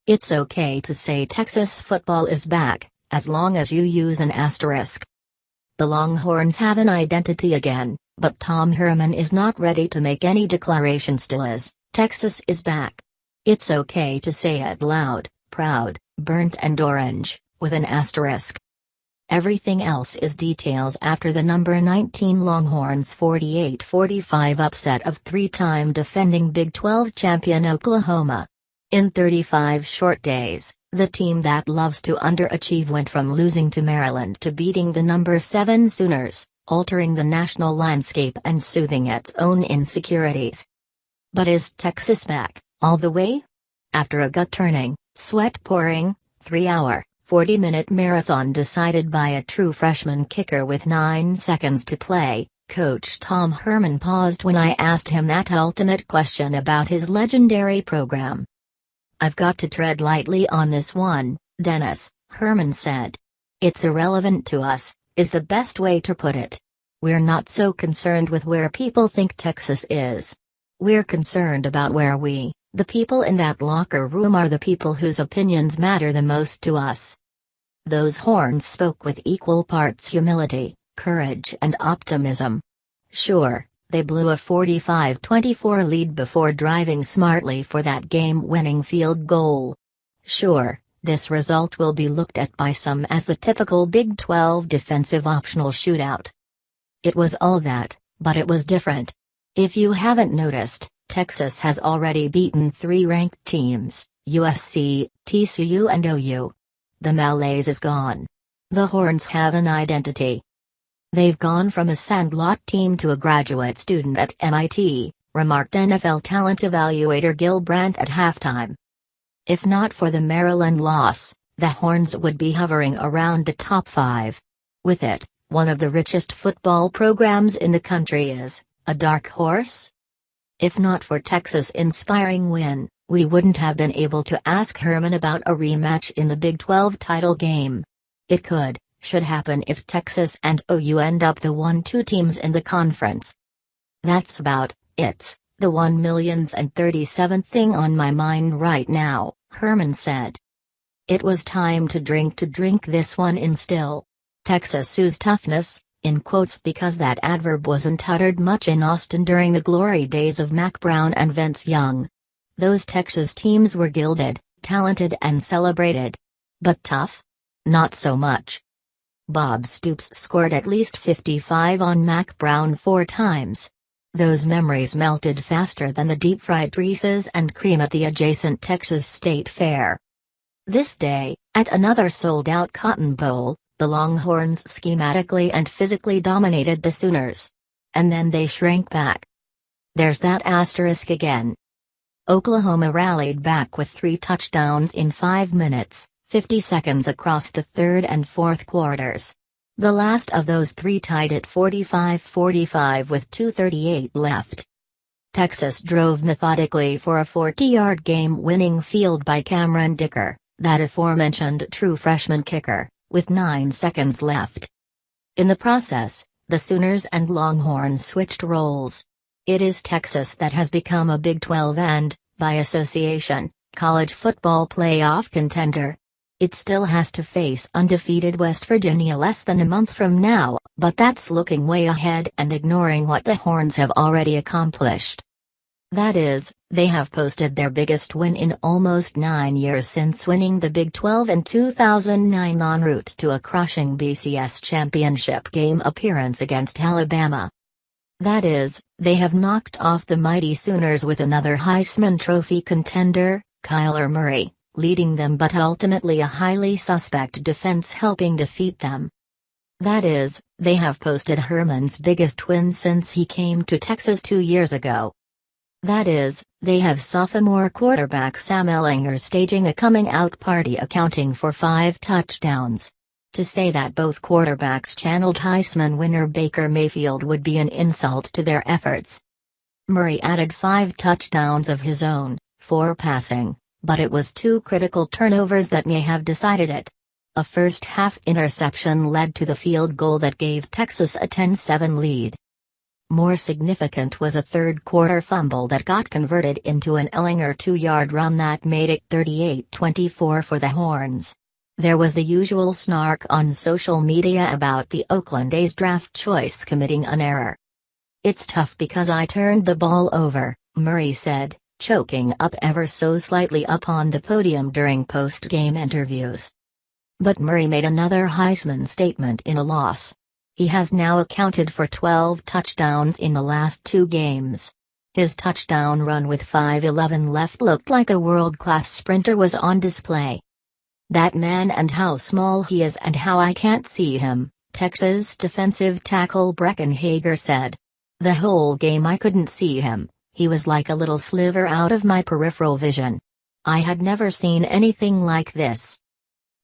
It's okay to say Texas football is back, as long as you use an asterisk. The Longhorns have an identity again, but Tom Herman is not ready to make any declaration still as, Texas is back. It's okay to say it loud, proud, burnt and orange, with an asterisk. Everything else is details after the number 19 Longhorns 48-45 upset of three-time defending Big 12 champion Oklahoma. In 35 short days, the team that loves to underachieve went from losing to Maryland to beating the number 7 Sooners, altering the national landscape and soothing its own insecurities. But is Texas back, all the way? After a gut-turning, sweat-pouring, 3-hour, 40-minute marathon decided by a true freshman kicker with 9 seconds to play, Coach Tom Herman paused when I asked him that ultimate question about his legendary program. "I've got to tread lightly on this one, Dennis," Herman said. "It's irrelevant to us, is the best way to put it. We're not so concerned with where people think Texas is. We're concerned about where we, the people in that locker room, are the people whose opinions matter the most to us." Those horns spoke with equal parts humility, courage and optimism. Sure, they blew a 45-24 lead before driving smartly for that game-winning field goal. Sure, this result will be looked at by some as the typical Big 12 defensive optional shootout. It was all that, but it was different. If you haven't noticed, Texas has already beaten 3 ranked teams, USC, TCU and OU. The malaise is gone. The Horns have an identity. "They've gone from a sandlot team to a graduate student at MIT," remarked NFL talent evaluator Gil Brandt at halftime. If not for the Maryland loss, the Horns would be hovering around the top 5. With it, one of the richest football programs in the country is a dark horse? If not for Texas' inspiring win, we wouldn't have been able to ask Herman about a rematch in the Big 12 title game. It should happen if Texas and OU end up the 1-2 teams in the conference. That's about it, the 1,037th thing on my mind right now, Herman said. It was time to drink this one in still. Texas's toughness, in quotes because that adverb wasn't uttered much in Austin during the glory days of Mack Brown and Vince Young. Those Texas teams were gilded, talented and celebrated. But tough? Not so much. Bob Stoops scored at least 55 on Mack Brown 4 times. Those memories melted faster than the deep-fried Reese's and cream at the adjacent Texas State Fair. This day, at another sold-out Cotton Bowl, the Longhorns schematically and physically dominated the Sooners. And then they shrank back. There's that asterisk again. Oklahoma rallied back with 3 touchdowns in 5 minutes. 50 seconds across the third and fourth quarters. The last of those 3 tied at 45-45 with 2:38 left. Texas drove methodically for a 40-yard game-winning field by Cameron Dicker, that aforementioned true freshman kicker, with 9 seconds left. In the process, the Sooners and Longhorns switched roles. It is Texas that has become a Big 12 and, by association, college football playoff contender. It still has to face undefeated West Virginia less than a month from now, but that's looking way ahead and ignoring what the Horns have already accomplished. That is, they have posted their biggest win in almost 9 years since winning the Big 12 in 2009 en route to a crushing BCS championship game appearance against Alabama. That is, they have knocked off the mighty Sooners with another Heisman Trophy contender, Kyler Murray, leading them, but ultimately a highly suspect defense helping defeat them. That is, they have posted Herman's biggest win since he came to Texas 2 years ago. That is, they have sophomore quarterback Sam Ehlinger staging a coming-out party accounting for 5 touchdowns. To say that both quarterbacks channeled Heisman winner Baker Mayfield would be an insult to their efforts. Murray added 5 touchdowns of his own, 4 passing. But it was 2 critical turnovers that may have decided it. A first-half interception led to the field goal that gave Texas a 10-7 lead. More significant was a third-quarter fumble that got converted into an Ellinger 2-yard run that made it 38-24 for the Horns. There was the usual snark on social media about the Oakland A's draft choice committing an error. "It's tough because I turned the ball over," Murray said, choking up ever so slightly up on the podium during post-game interviews. But Murray made another Heisman statement in a loss. He has now accounted for 12 touchdowns in the last 2 games. His touchdown run with 5:11 left looked like a world-class sprinter was on display. "That man, and how small he is and how I can't see him," Texas defensive tackle Brecken Hager said. "The whole game I couldn't see him. He was like a little sliver out of my peripheral vision. I had never seen anything like this."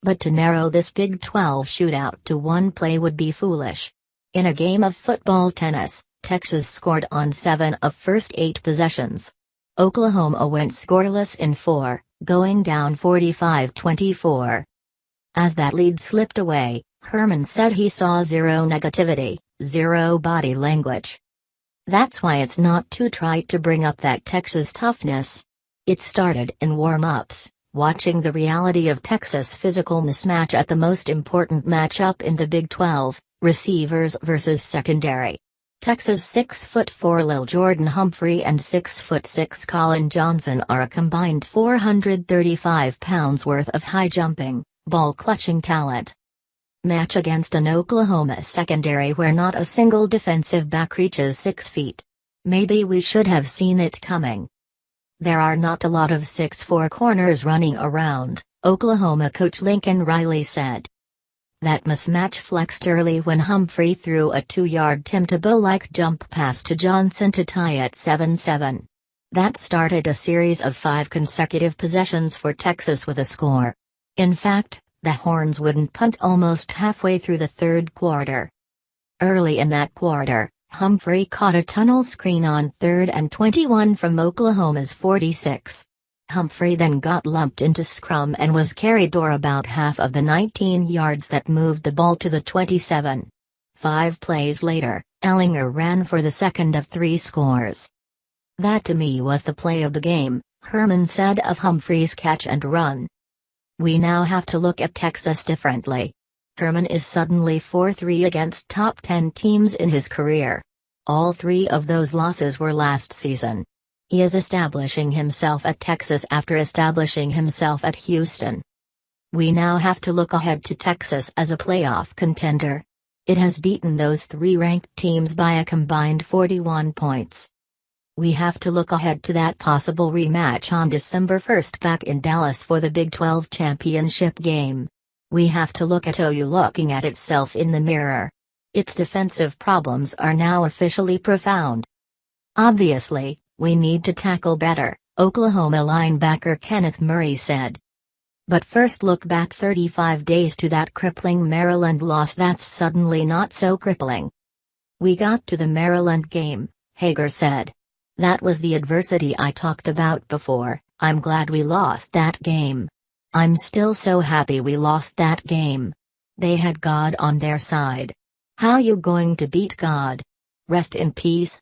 But to narrow this Big 12 shootout to one play would be foolish. In a game of football tennis, Texas scored on 7 of first 8 possessions. Oklahoma went scoreless in 4, going down 45-24. As that lead slipped away, Herman said he saw zero negativity, zero body language. "That's why it's not too trite to bring up that Texas toughness. It started in warm-ups. Watching the reality of Texas' physical mismatch at the most important matchup in the Big 12, receivers versus secondary. Texas' 6'4" Lil Jordan Humphrey and 6'6" Colin Johnson are a combined 435 pounds worth of high-jumping, ball-clutching talent. Match against an Oklahoma secondary where not a single defensive back reaches 6 feet. Maybe we should have seen it coming. There are not a lot of 6'4" corners running around," Oklahoma coach Lincoln Riley said. That mismatch flexed early when Humphrey threw a 2-yard Tim Tebow-like jump pass to Johnson to tie at 7-7. That started a series of 5 consecutive possessions for Texas with a score. In fact, the Horns wouldn't punt almost halfway through the third quarter. Early in that quarter, Humphrey caught a tunnel screen on 3rd and 21 from Oklahoma's 46. Humphrey then got lumped into scrum and was carried or about half of the 19 yards that moved the ball to the 27. 5 plays later, Ellinger ran for the second of 3 scores. "That to me was the play of the game," Herman said of Humphrey's catch and run. "We now have to look at Texas differently." Herman is suddenly 4-3 against top 10 teams in his career. All 3 of those losses were last season. He is establishing himself at Texas after establishing himself at Houston. "We now have to look ahead to Texas as a playoff contender. It has beaten those 3 ranked teams by a combined 41 points. We have to look ahead to that possible rematch on December 1 back in Dallas for the Big 12 championship game. We have to look at OU looking at itself in the mirror. Its defensive problems are now officially profound. Obviously, we need to tackle better," Oklahoma linebacker Kenneth Murray said. "But first look back 35 days to that crippling Maryland loss that's suddenly not so crippling." "We got to the Maryland game," Hager said. "That was the adversity I talked about before. I'm glad we lost that game. I'm still so happy we lost that game. They had God on their side. How you going to beat God? Rest in peace."